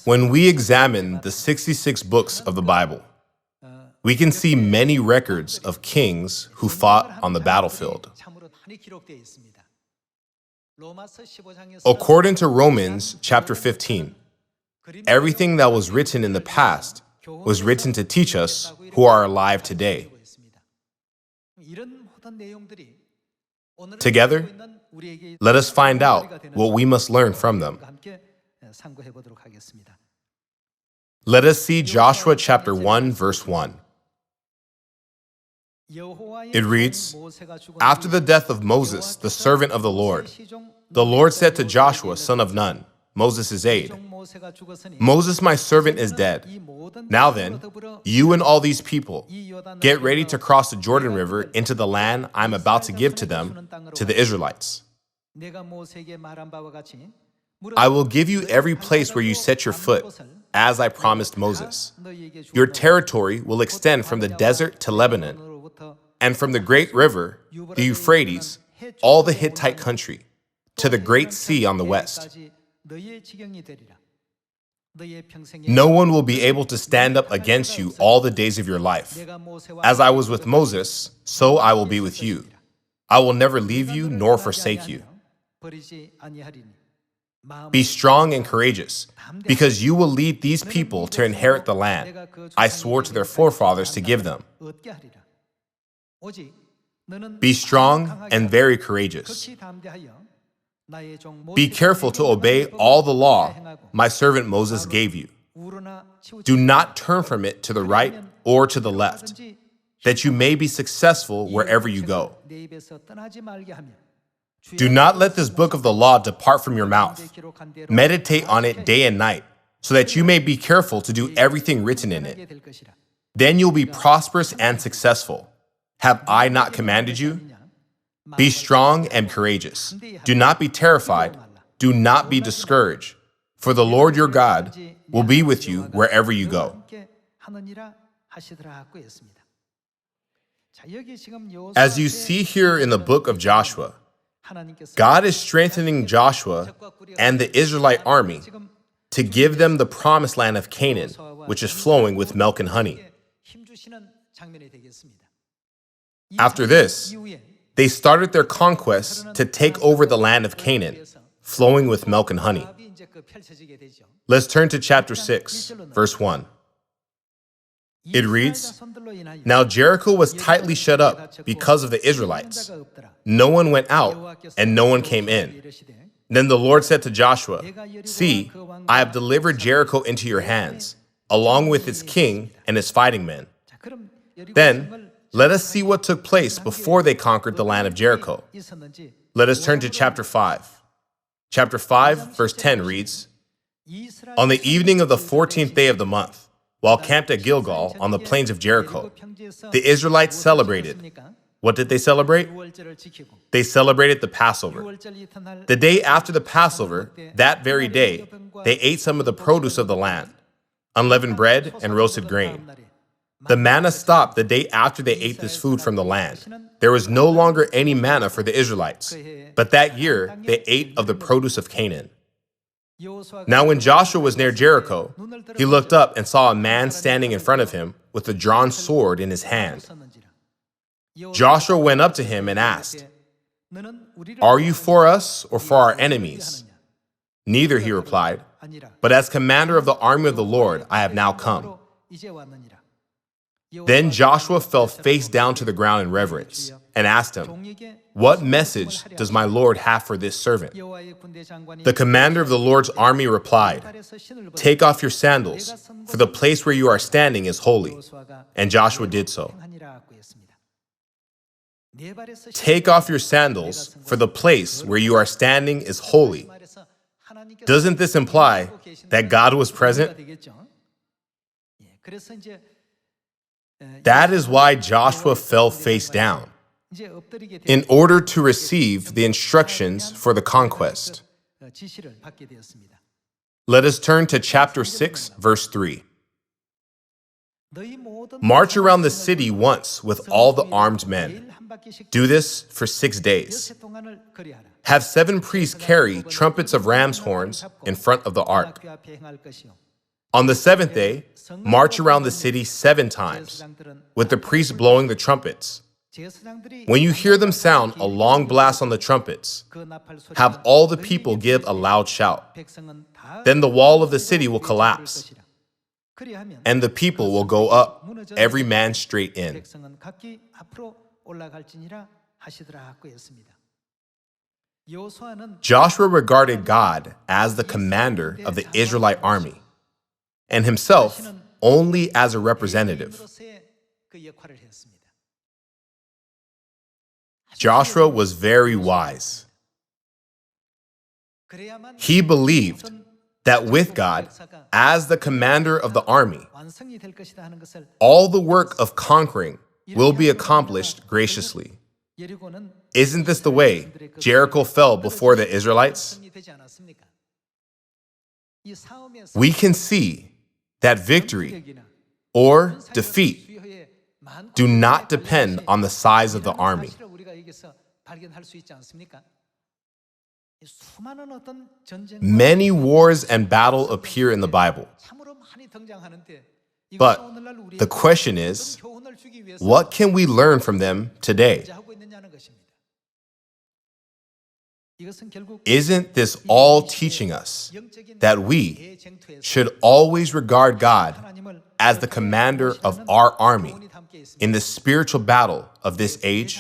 When we examine the 66 books of the Bible, we can see many records of kings who fought on the battlefield. According to Romans chapter 15, everything that was written in the past was written to teach us who are alive today. Together, let us find out what we must learn from them. Let us see Joshua chapter 1, verse 1. It reads, "After the death of Moses, the servant of the Lord said to Joshua, son of Nun, Moses' aide, 'Moses, my servant, is dead. Now then, you and all these people, get ready to cross the Jordan River into the land I'm about to give to them, to the Israelites. I will give you every place where you set your foot, as I promised Moses. Your territory will extend from the desert to Lebanon, and from the great river, the Euphrates, all the Hittite country, to the great sea on the west. No one will be able to stand up against you all the days of your life. As I was with Moses, so I will be with you. I will never leave you nor forsake you. Be strong and courageous, because you will lead these people to inherit the land I swore to their forefathers to give them. Be strong and very courageous. Be careful to obey all the law my servant Moses gave you. Do not turn from it to the right or to the left, that you may be successful wherever you go. Do not let this book of the law depart from your mouth. Meditate on it day and night, so that you may be careful to do everything written in it. Then you'll be prosperous and successful. Have I not commanded you? Be strong and courageous. Do not be terrified. Do not be discouraged. For the Lord your God will be with you wherever you go." As you see here in the book of Joshua, God is strengthening Joshua and the Israelite army to give them the promised land of Canaan, which is flowing with milk and honey. After this, they started their conquest to take over the land of Canaan, flowing with milk and honey. Let's turn to chapter 6, verse 1. It reads, "Now Jericho was tightly shut up because of the Israelites. No one went out, and no one came in. Then the Lord said to Joshua, 'See, I have delivered Jericho into your hands, along with its king and its fighting men.' Then, let us see what took place before they conquered the land of Jericho. Let us turn to chapter 5. Chapter 5, verse 10 reads, "On the evening of the 14th day of the month, while camped at Gilgal on the plains of Jericho, the Israelites celebrated." What did they celebrate? They celebrated the Passover. The day after the Passover, that very day, they ate some of the produce of the land, unleavened bread and roasted grain. The manna stopped the day after they ate this food from the land. There was no longer any manna for the Israelites, but that year they ate of the produce of Canaan. Now when Joshua was near Jericho, he looked up and saw a man standing in front of him with a drawn sword in his hand. Joshua went up to him and asked, "Are you for us or for our enemies?" "Neither," he replied, "but as commander of the army of the Lord, I have now come." Then Joshua fell face down to the ground in reverence and asked him, "What message does my Lord have for this servant?" The commander of the Lord's army replied, "Take off your sandals, for the place where you are standing is holy." And Joshua did so. Take off your sandals, for the place where you are standing is holy. Doesn't this imply that God was present? That is why Joshua fell face down, in order to receive the instructions for the conquest. Let us turn to chapter 6, verse 3. "March around the city once with all the armed men. Do this for 6 days. Have 7 priests carry trumpets of ram's horns in front of the ark. On the 7th day, march around the city 7 times, with the priests blowing the trumpets. When you hear them sound a long blast on the trumpets, have all the people give a loud shout. Then the wall of the city will collapse, and the people will go up, every man straight in. Joshua regarded God as the commander of the Israelite army, and himself only as a representative. Joshua was very wise. He believed that with God as the commander of the army, all the work of conquering will be accomplished graciously. Isn't this the way Jericho fell before the Israelites? We can see that victory or defeat do not depend on the size of the army. Many wars and battles appear in the Bible. But the question is, what can we learn from them today? Isn't this all teaching us that we should always regard God as the commander of our army in the spiritual battle of this age?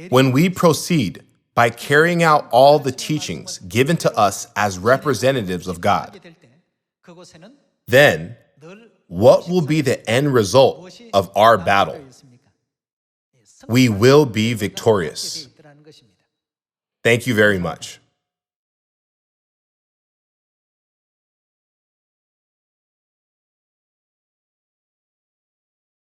When we proceed by carrying out all the teachings given to us as representatives of God, then what will be the end result of our battle? We will be victorious. Thank you very much.